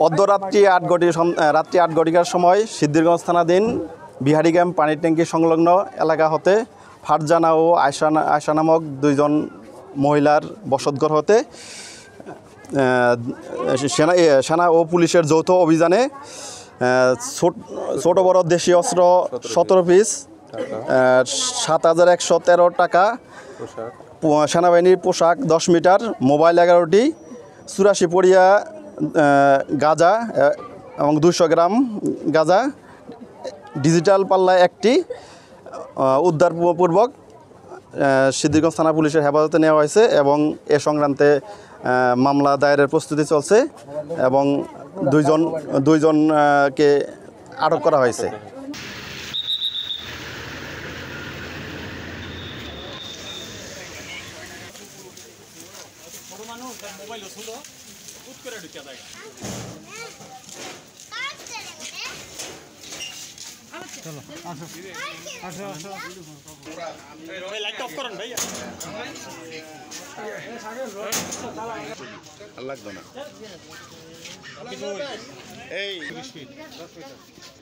অর্ধরাত্রি রাত্রি ৮ ঘটিকার সময় সিদ্ধিরগঞ্জ থানাধীন বিহারি গ্রাম পানির ট্যাঙ্কি সংলগ্ন এলাকা হতে ফারজানা ও আয়শা নামক দুইজন মহিলার বসতঘর হতে সেনা ও পুলিশের যৌথ অভিযানে ছোট বড় দেশীয় অস্ত্র 17 পিস, 7,113 টাকা, সেনাবাহিনীর পোশাক 10 মিটার, মোবাইল 11টি, 84 পড়িয়া গাঁজা এবং 200 গ্রাম গাঁজা, ডিজিটাল পাল্লা একটি উদ্ধারপূর্বক সিদ্ধিরগঞ্জ থানা পুলিশের হেফাজতে নেওয়া হয়েছে এবং এ সংক্রান্তে মামলা দায়েরের প্রস্তুতি চলছে এবং দুইজনকে আটক করা হয়েছে। লাগবে না এই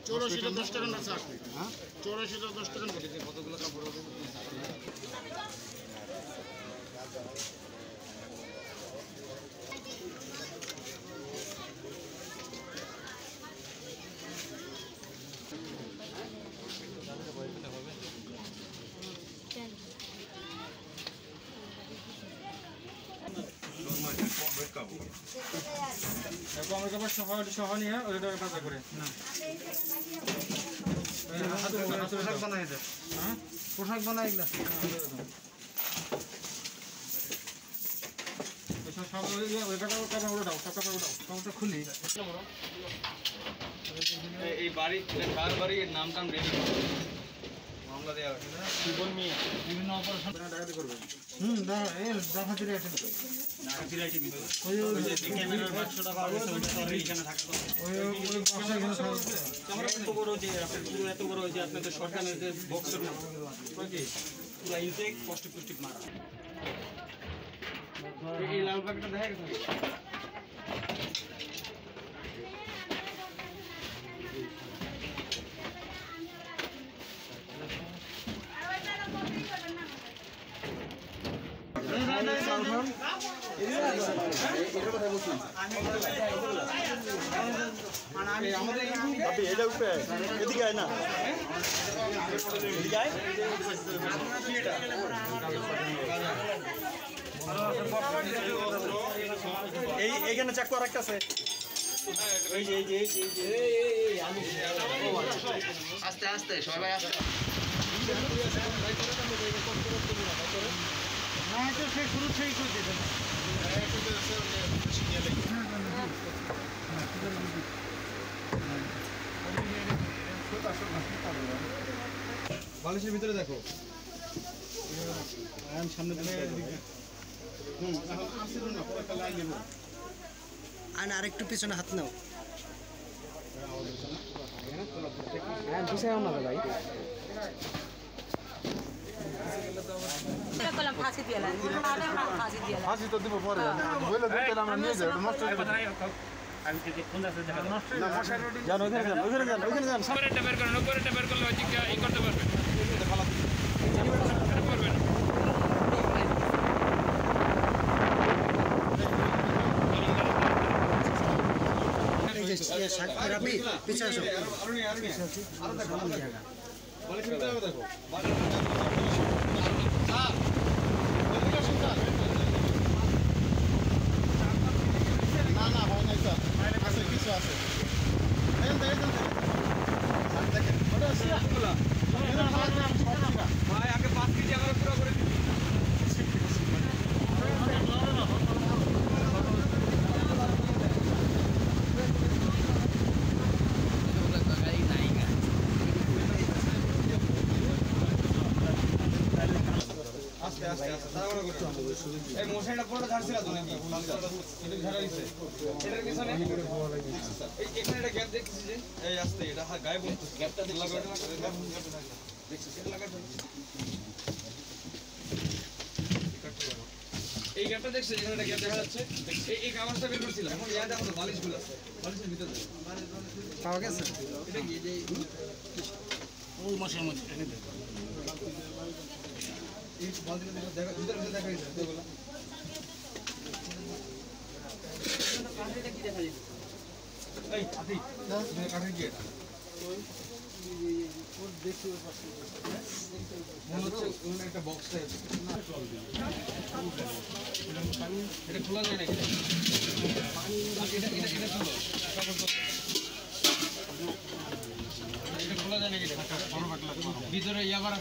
84 10 টাকা না চাকরি, হ্যাঁ 84 10 টাকা কতগুলো কাপড় হবে। পোশাক বানাই খুলি এই বাড়ি কার বাড়ি নাম টাম রেডি মামলা দেওয়া হয়েছে জীবন নিয়ে বিভিন্ন অপারেশন ডাকাতি করবে। ডাকাতির আইটেম ডাকাতির আইটেম ওই যে ক্যামেরার বাক্সটা পাওয়া গেছে ওইটা তো এখানে থাকতো ওই বাক্সটা এখানে থাকতো ক্যামেরা এত বড় যে আপনার পুরো এত বড় যে আপনাদের সরকারের যে বক্সের না ওকে পুরো ইনটেক পজিটিভ মারা এই লাল বাগটা দেখা গেছে এইখানে চাকু আর একটা আছে আস্তে আস্তে সবাই আস্তে না তো সে শুরু থেকেই করতেছে বালিশের ভিতরে দেখো সামনে আরেকটু পিছনে হাত নাও ভাই ফাঁসি তো দিব পরে আমরা নিয়ে যাই নষ্ট এই মশাইটা পুরোটা ঝাড়ছিল তো নাকি এটা ঝাড়া দিছে এটার পিছনে এখানে একটা গ্যাপ দেখতেছি যে এই আস্তে এটা গায়ে বলতো গ্যাপটা লাগাটা দেখছিস এটা লাগাটা এই গ্যাপটা দেখছো এখানে একটা গ্যাপ দেখা যাচ্ছে এই কাগজটা বের করছিলাম এখন ইয়া দেখো বালিশগুলো আছে বালিশের ভিতরে পাওয়া গেছে এটা কি এই ওই মাসের মধ্যে এনে দে এই বালতিটা দেখা ভিতরে দেখা গেছে এগুলো কাঠেটা কি দেখা যায় এই আদি না কাঠের কি এটা ওর দেখি ওর পাশে মনে হচ্ছে ওখানে একটা বক্স টাইপ এটা খোলা যায় নাকি এটা খোলা যায় নাকি ভিতরে ইয়াবার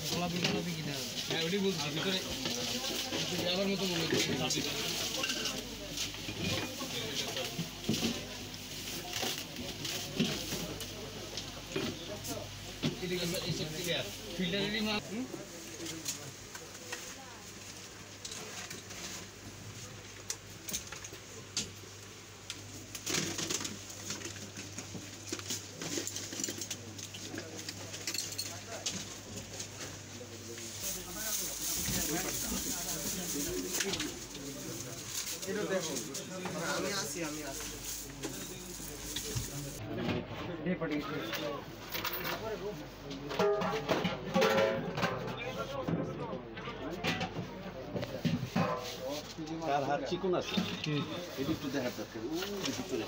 খোলা ভিতরে কি দেয় হ্যাঁ ওটাই বলছি ভিতরে ইয়াবার মতো মনে হচ্ছে ফিল্টারেরই মাল আমি আসি তার হাত চিকন আছে এটা একটু দেখার দরকার ভিতরে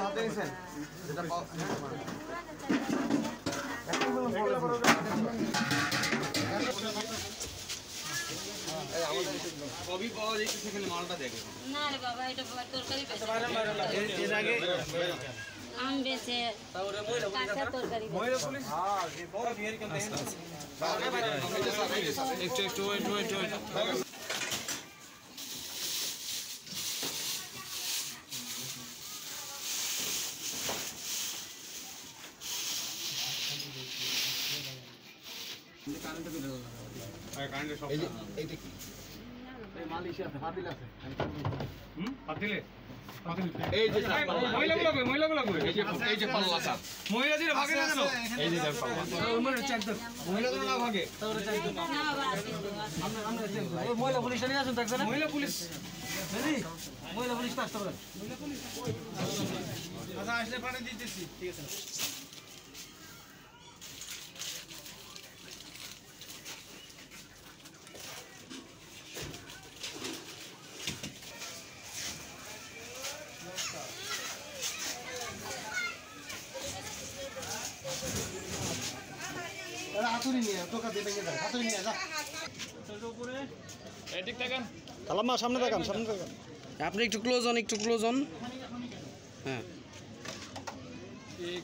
হাতে নিছেন যেটা কবি পাওয়া যাইছে সেখানে মালটা দেখে না রে বাবা এটা তরকারি এর আগে আম বেচে কাঁচা তরকারি মহিলা পুলিশ হ্যাঁ যে বড় বিহারি কেন দেখেন একটু ওয়েট কারেন্টে দিতে হবে হ্যাঁ কারেন্টে সব এইটা কি এই মালিশ আছে পাতিল আছে পাতিলে এই যে মহিলাগুলো এই যে পাল্লা সাপ মহিলা দিলে ভাগে না কেন এই যে পাল্লা মহিলাগুলো না ভাগে তাহলে না বাবা আমরা মহিলা পুলিশ নিয়ে আসুন দেখছেন মহিলা পুলিশ মহিলা পুলিশ তো আসতে পারে আচ্ছা আসলে পানি দিতেছি ঠিক আছে হাতুড়ি নিয়ে টোকা দিয়ে ভেঙে যায় হাতুড়ি নিয়ে যা আলাম্মা সামনে তাকান আপনি একটু ক্লোজ হন হ্যাঁ এই